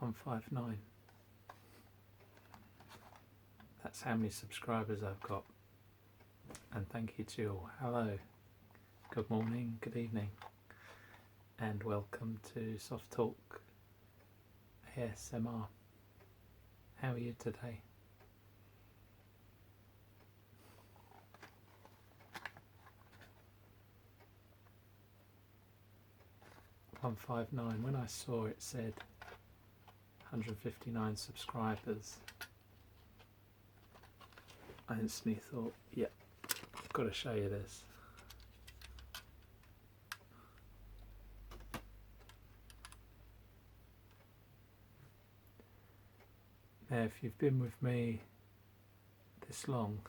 159. That's how many subscribers I've got. And thank you to you all. Hello, good morning, good evening, and welcome to SoftTalk ASMR. How are you today? When I saw it said 159 subscribers, I instantly thought, yep, I've got to show you this. Now, if you've been with me this long,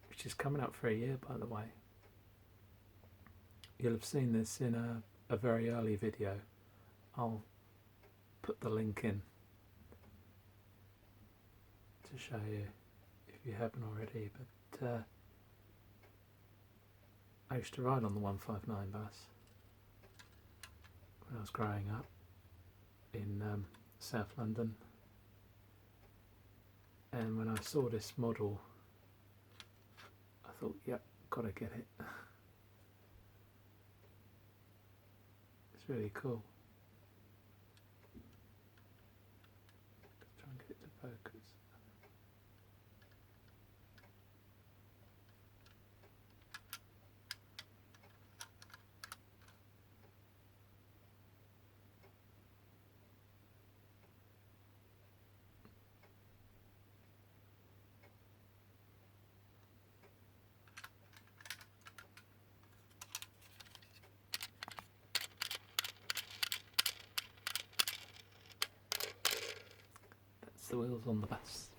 which is coming up for a year by the way, you'll have seen this in a very early video. I'll put the link in to show you if you haven't already, but I used to ride on the 159 bus when I was growing up in South London, and when I saw this model I thought, yep, gotta get it. It's really cool. Let's try and get it to focus. The wheels on the bus.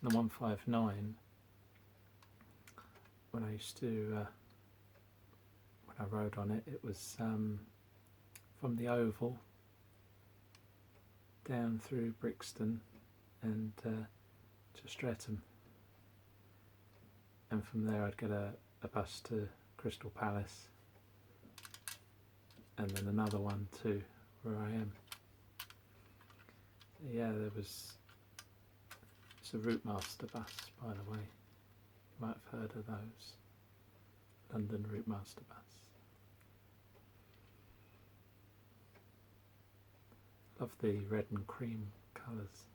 The 159, when I used to, when I rode on it, it was from the Oval down through Brixton and to Streatham, and from there I'd get a bus to Crystal Palace, and then another one to where I am. Yeah, it's a Route Master bus, by the way. You might have heard of those. London Route Master bus. Love the red and cream colours.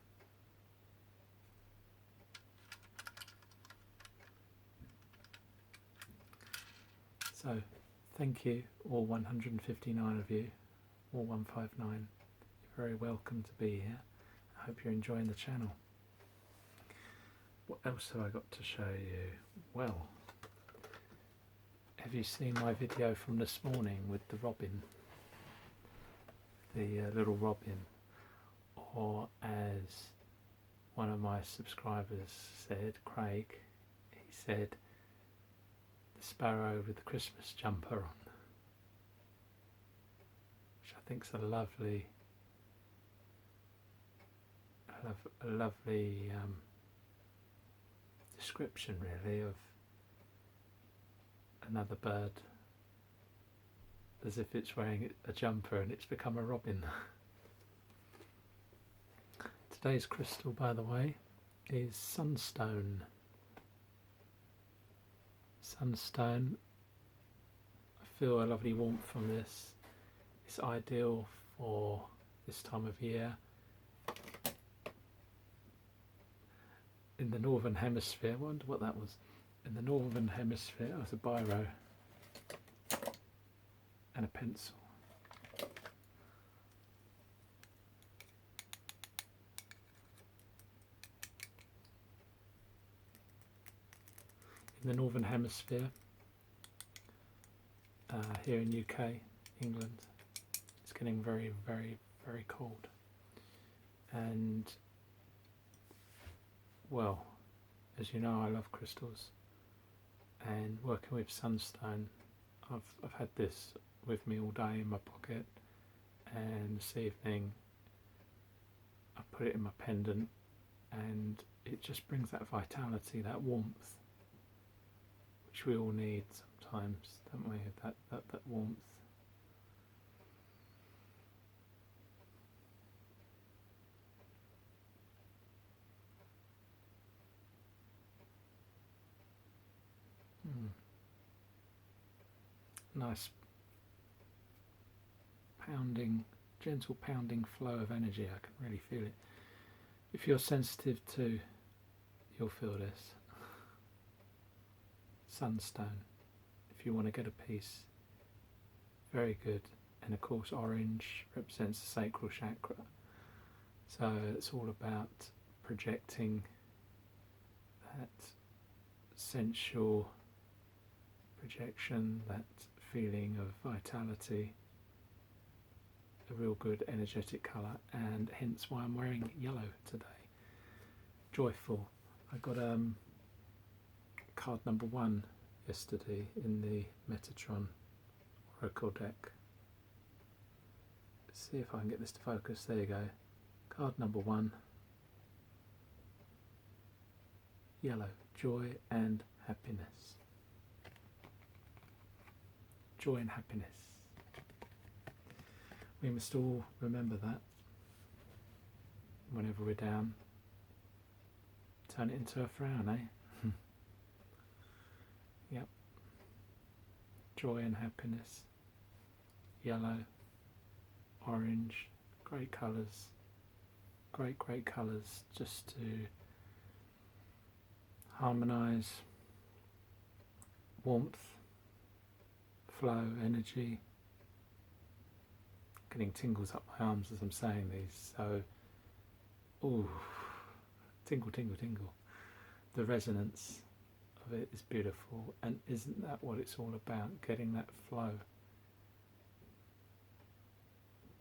So, thank you, all 159 of you, all 159. You're very welcome to be here. I hope you're enjoying the channel. What else have I got to show you? Well, have you seen my video from this morning with the robin? The little robin, or as one of my subscribers said, Craig, he said the sparrow with the Christmas jumper on, which I think is a lovely description really of another bird, as if it's wearing a jumper and it's become a robin. Today's crystal, by the way, is sunstone. Sunstone, I feel a lovely warmth from this. It's ideal for this time of year. In the Northern Hemisphere, I wonder what that was. In the Northern Hemisphere, it was a biro and a pencil. In the Northern Hemisphere, here in UK, England, it's getting very, very, very cold. And well, As you know, I love crystals, and working with sunstone, I've had this with me all day in my pocket, and this evening I put it in my pendant, and it just brings that vitality, that warmth, which we all need sometimes, don't we? That warmth. Nice pounding, gentle pounding flow of energy. I can really feel it. If you're sensitive too, you'll feel this. Sunstone, if you want to get a piece, very good. And of course orange represents the sacral chakra, so it's all about projecting that sensual projection, that feeling of vitality, a real good energetic colour, and hence why I'm wearing yellow today. Joyful. I got card number 1 yesterday in the Metatron Oracle deck. Let's see if I can get this to focus. There you go. Card number 1. Yellow. Joy and happiness. Joy and happiness. We must all remember that whenever we're down. Turn it into a frown, eh? Yep. Joy and happiness. Yellow, orange, great colours. Great colours just to harmonise warmth, flow, energy. Getting tingles up my arms as I'm saying these, so ooh, tingle. The resonance of it is beautiful, and isn't that what it's all about? Getting that flow,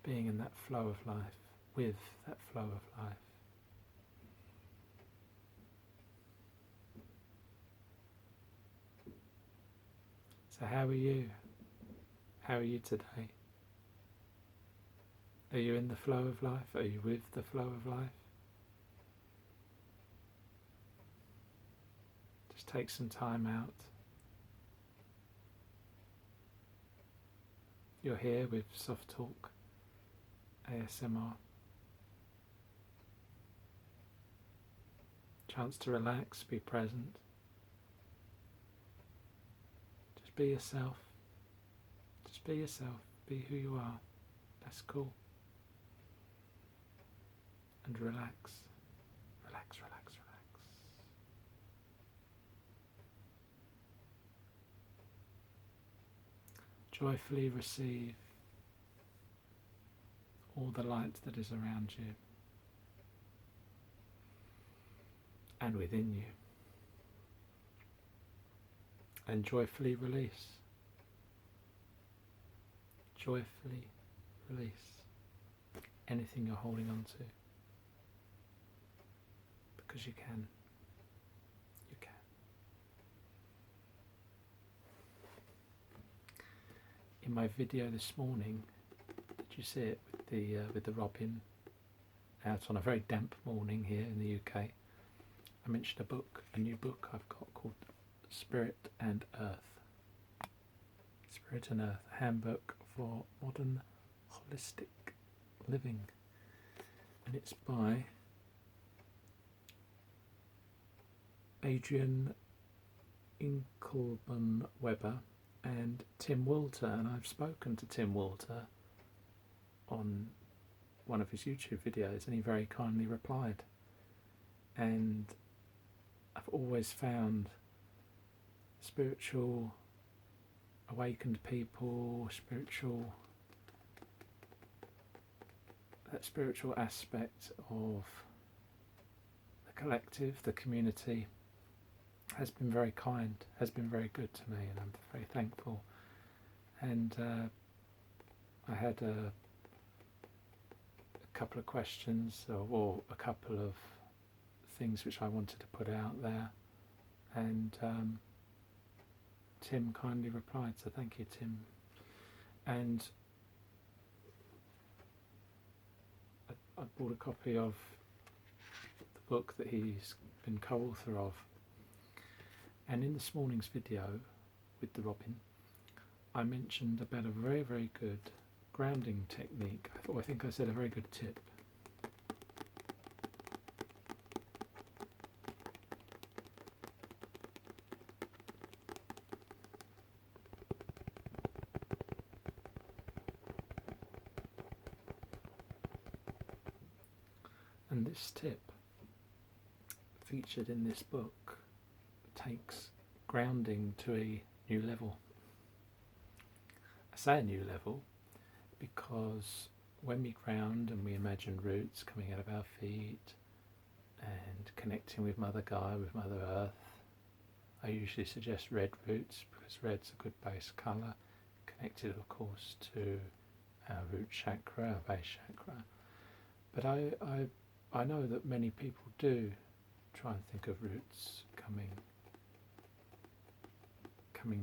being in that flow of life, with that flow of life. So how are you? How are you today? Are you in the flow of life? Are you with the flow of life? Just take some time out. You're here with SoftTalk ASMR. Chance to relax, be present. Just be yourself. Just be yourself. Be who you are. That's cool. And relax. Relax. Joyfully receive all the light that is around you and within you. And joyfully release. Joyfully release anything you're holding on to. Because you can. You can. In my video this morning, did you see it with the robin out on a very damp morning here in the UK? I mentioned a new book I've got called Spirit&Earth. Spirit&Earth, a handbook for modern holistic living. And it's by Adrian Inkelman Weber and Tim Walter, and I've spoken to Tim Walter on one of his YouTube videos, and he very kindly replied. And I've always found spiritual, awakened people, that spiritual aspect of the collective, the community, has been very kind, has been very good to me, and I'm very thankful. And I had a couple of questions, or a couple of things which I wanted to put out there. And Tim kindly replied, so thank you, Tim. And I bought a copy of the book that he's been co-author of. And in this morning's video with the robin, I mentioned about a very, very good grounding technique. I think I said a very good tip. And this tip, featured in this book, takes grounding to a new level. I say a new level because when we ground and we imagine roots coming out of our feet and connecting with Mother Gaia, with Mother Earth, I usually suggest red roots because red's a good base colour, connected of course to our root chakra, our base chakra. But I know that many people do try and think of roots coming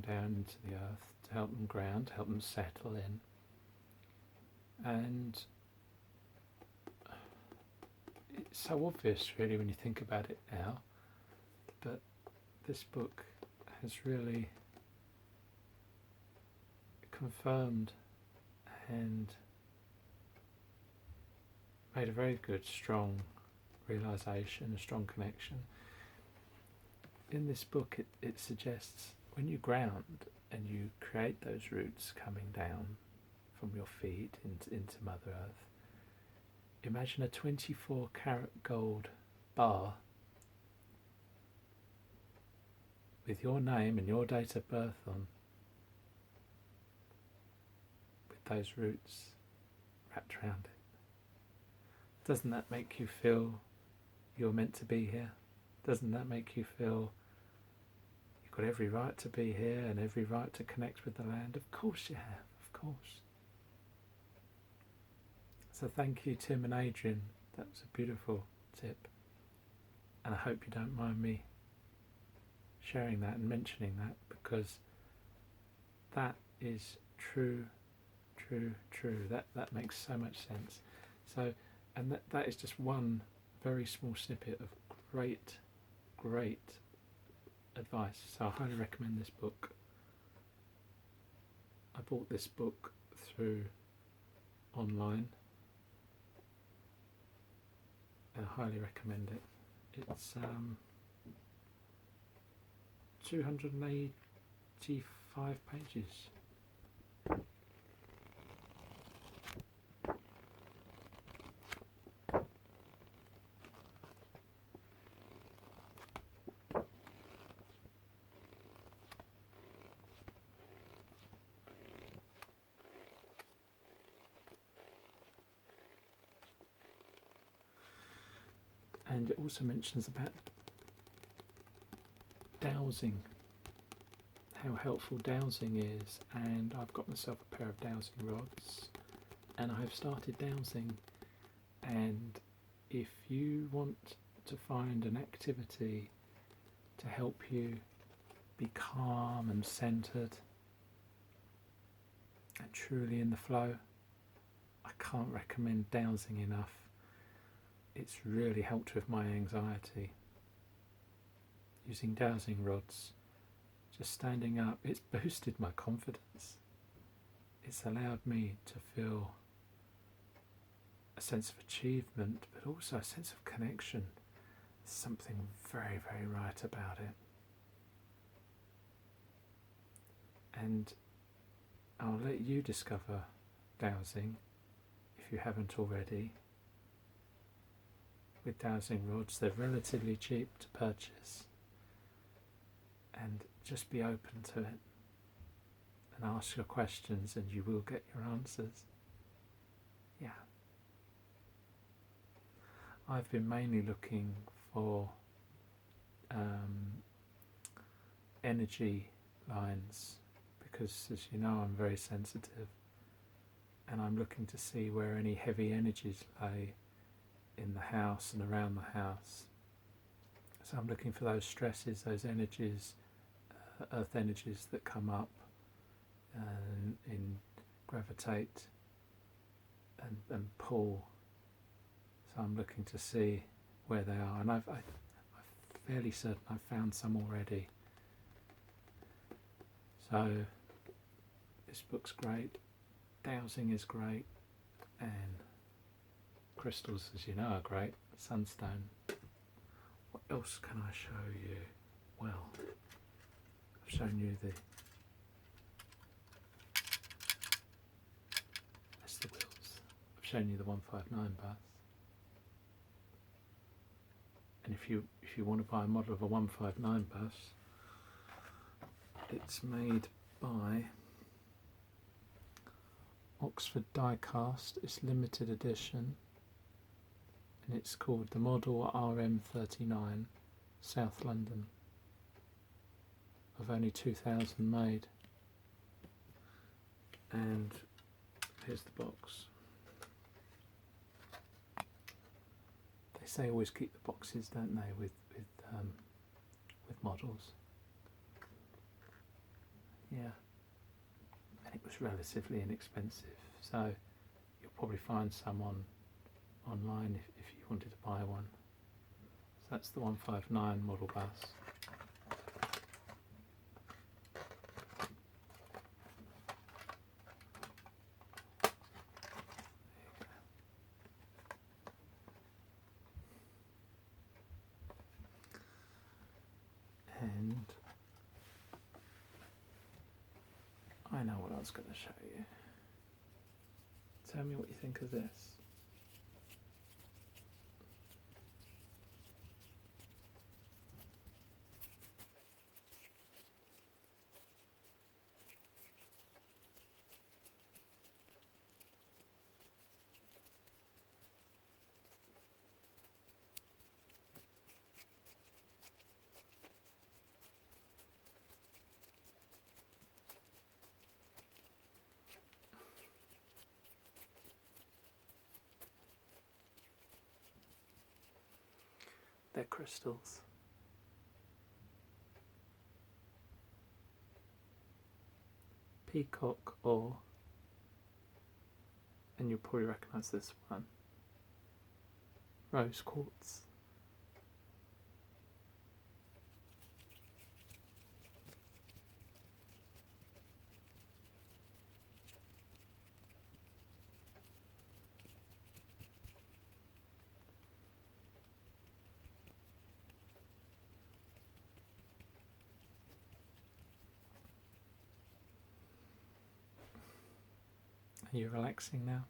down into the earth to help them ground, to help them settle in. And it's so obvious really when you think about it now, but this book has really confirmed and made a very good, strong realisation, a strong connection. In this book it suggests when you ground and you create those roots coming down from your feet into Mother Earth, imagine a 24 karat gold bar with your name and your date of birth on, with those roots wrapped around it. Doesn't that make you feel you're meant to be here? Doesn't that make you feel you've got every right to be here and every right to connect with the land? Of course you have, of course. So thank you, Tim and Adrian. That was a beautiful tip. And I hope you don't mind me sharing that and mentioning that, because that is true. That makes so much sense. So, and that is just one very small snippet of great advice. So I highly recommend this book. I bought this book through online and I highly recommend it. It's 285 pages. And it also mentions about dowsing, how helpful dowsing is, and I've got myself a pair of dowsing rods and I've started dowsing. And if you want to find an activity to help you be calm and centered and truly in the flow, I can't recommend dowsing enough. It's really helped with my anxiety. Using dowsing rods, just standing up, it's boosted my confidence. It's allowed me to feel a sense of achievement, but also a sense of connection. There's something very, very right about it. And I'll let you discover dowsing if you haven't already. With dowsing rods, they're relatively cheap to purchase, and just be open to it and ask your questions and you will get your answers. Yeah. I've been mainly looking for energy lines because, as you know, I'm very sensitive, and I'm looking to see where any heavy energies lay in the house and around the house. So I'm looking for those stresses, those energies, earth energies that come up and gravitate and pull. So I'm looking to see where they are, and I'm fairly certain I've found some already. So this book's great, Dowsing is great, and crystals, as you know, are great. Sunstone. What else can I show you? Well, I've shown you that's the wheels. I've shown you the 159 bus. And if you want to buy a model of a 159 bus, it's made by Oxford Diecast. It's limited edition, and it's called the Model RM39, South London, of only 2,000 made. And here's the box. They say always keep the boxes, don't they, with models. Yeah, and it was relatively inexpensive, so you'll probably find some online if you wanted to buy one. So that's the 159 model bus. And I know what I was going to show you. Tell me what you think of this. They're crystals. Peacock ore, and you'll probably recognise this one. Rose quartz. Are you relaxing now?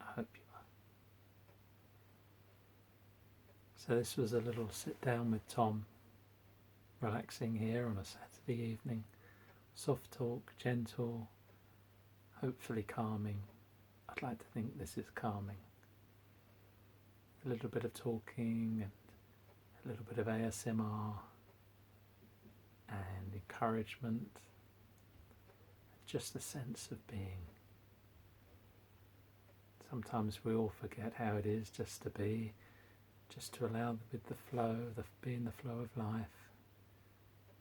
I hope you are. So this was a little sit down with Tom, relaxing here on a Saturday evening. Soft talk, gentle, hopefully calming. I'd like to think this is calming. A little bit of talking and a little bit of ASMR and encouragement. Just a sense of being. Sometimes we all forget how it is just to be, just to allow with the flow, be in the flow of life,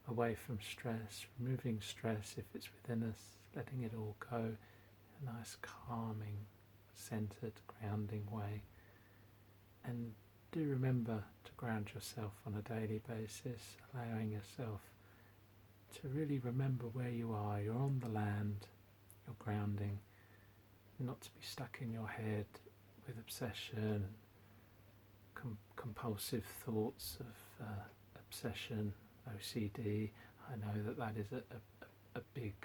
away from stress, removing stress if it's within us, letting it all go in a nice calming, centered, grounding way. And do remember to ground yourself on a daily basis, allowing yourself to really remember where you are. You're on the land, you're grounding, not to be stuck in your head with obsession, compulsive thoughts of obsession, OCD. I know that is a big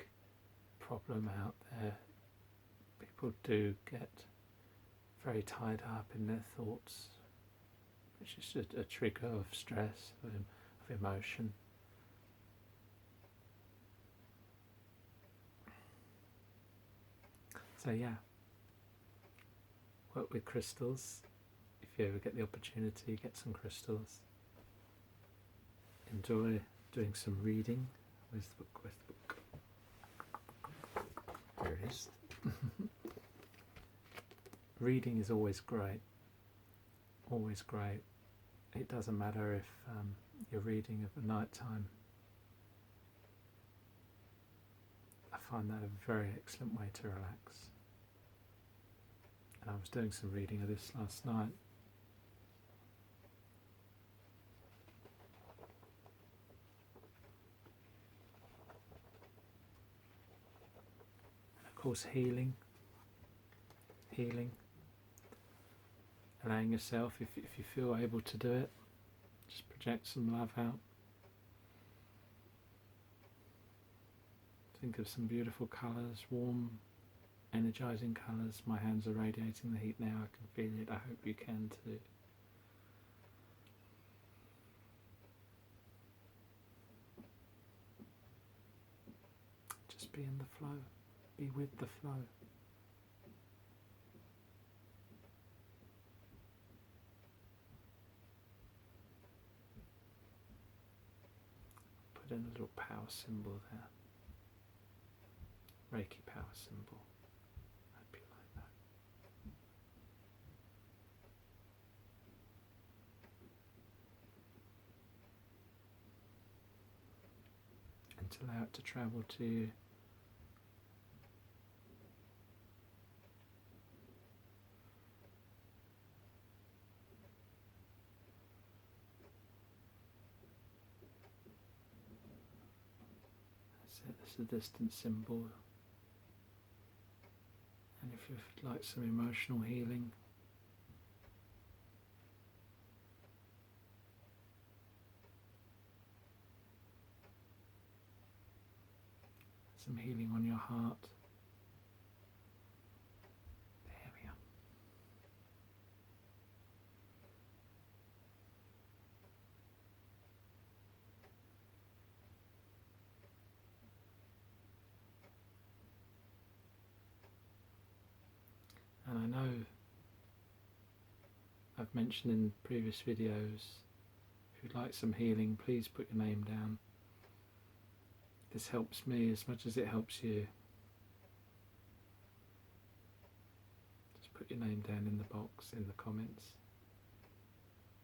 problem out there. People do get very tied up in their thoughts, which is a trigger of stress, of emotion. So yeah, work with crystals. If you ever get the opportunity, get some crystals. Enjoy doing some reading. Where's the book? Where's the book? There it is. Reading is always great. Always great. it doesn't matter if you're reading at the night time. I find that a very excellent way to relax. And I was doing some reading of this last night. And of course, healing, allowing yourself, if you feel able to do it, just project some love out. Think of some beautiful colours, warm, energizing colours. My hands are radiating the heat now, I can feel it, I hope you can too. Just be in the flow, be with the flow. Put in a little power symbol there. Reiki power symbol. Hope you like that. And to allow it to travel to you. That's it, this is a distant symbol. And if you'd like some emotional healing, some healing on your heart, there we are. And I know I've mentioned in previous videos, if you'd like some healing, please put your name down. This helps me as much as it helps you. Just put your name down in the box, in the comments.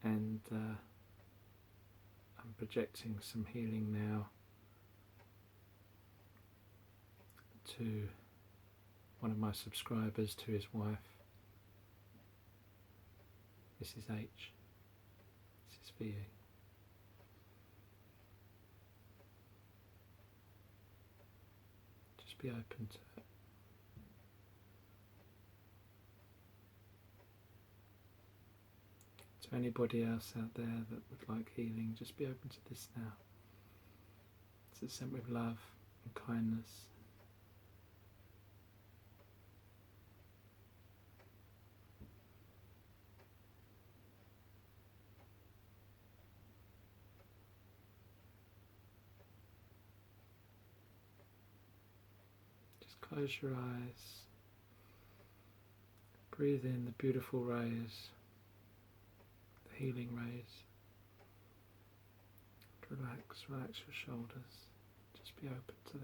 And I'm projecting some healing now to one of my subscribers, to his wife, Mrs. H. This is for you. Just be open to it. To anybody else out there that would like healing, just be open to this now. It's sent with love and kindness. Close your eyes, breathe in the beautiful rays, the healing rays. Relax your shoulders, just be open to this.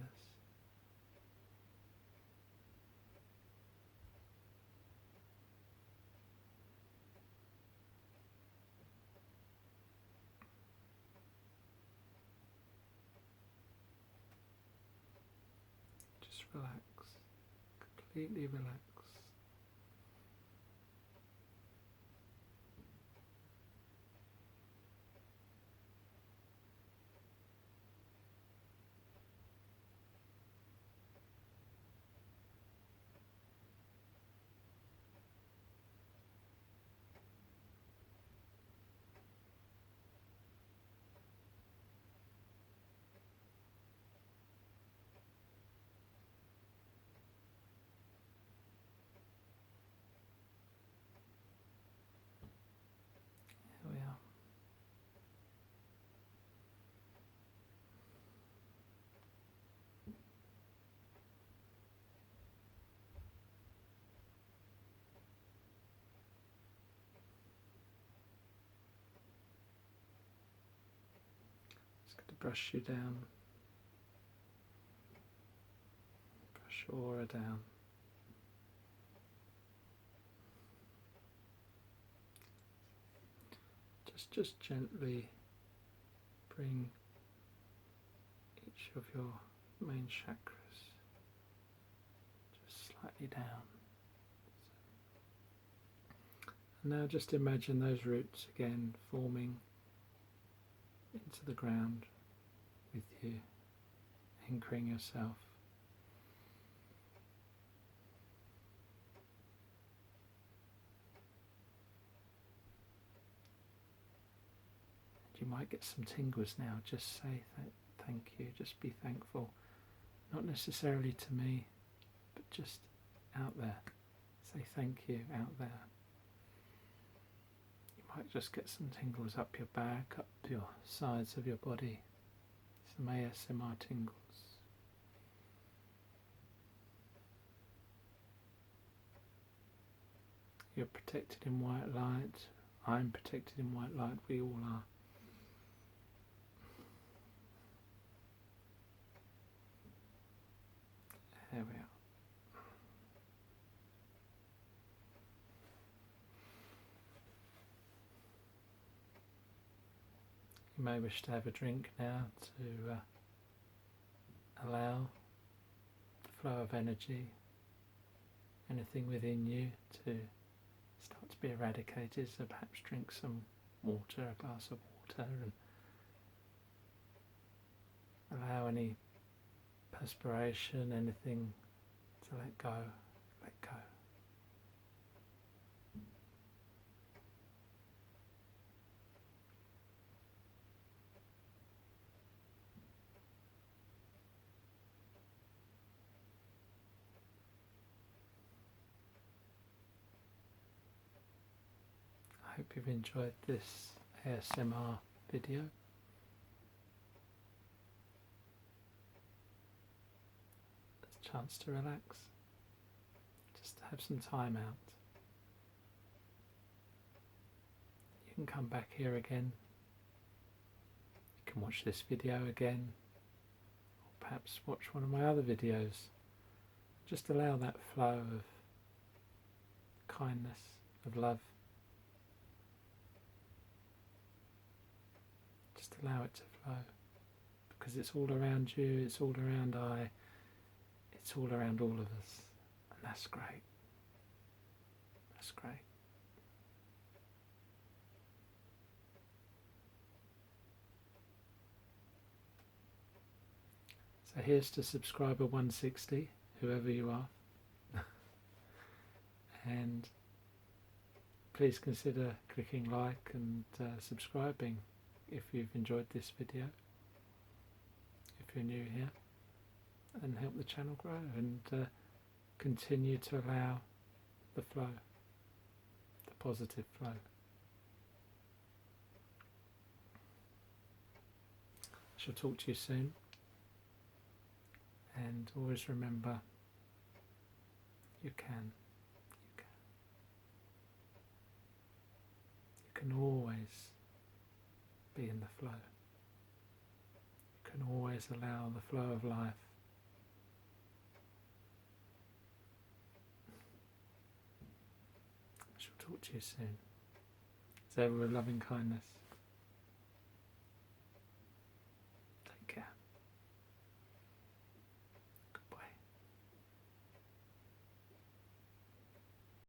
Just relax. Completely relax. Here we are. Just going to brush you down, brush your aura down. just gently bring each of your main chakras just slightly down. And now just imagine those roots again forming into the ground with you, anchoring yourself. You might get some tingles now. Just say thank you, just be thankful. Not necessarily to me, but just out there. Say thank you out there. You might just get some tingles up your back, up your sides of your body. Some ASMR tingles. You're protected in white light. I'm protected in white light. We all are. There we are. You may wish to have a drink now to allow the flow of energy, anything within you to start to be eradicated. So perhaps drink some water, a glass of water, and allow any perspiration, anything to let go, let go. I hope you've enjoyed this ASMR video. It's a chance to relax, just to have some time out. You can come back here again. You can watch this video again, or perhaps watch one of my other videos. Just allow that flow of kindness, of love. Just allow it to flow, because it's all around you, it's all around I, it's all around all of us, and that's great. That's great. So here's to subscriber 160, whoever you are. And please consider clicking like and subscribing if you've enjoyed this video, if you're new here, and help the channel grow and continue to allow the flow, the positive flow. I shall talk to you soon, and always remember, you can. You can always be in the flow. You can always allow the flow of life. I shall talk to you soon. It's ever with loving kindness.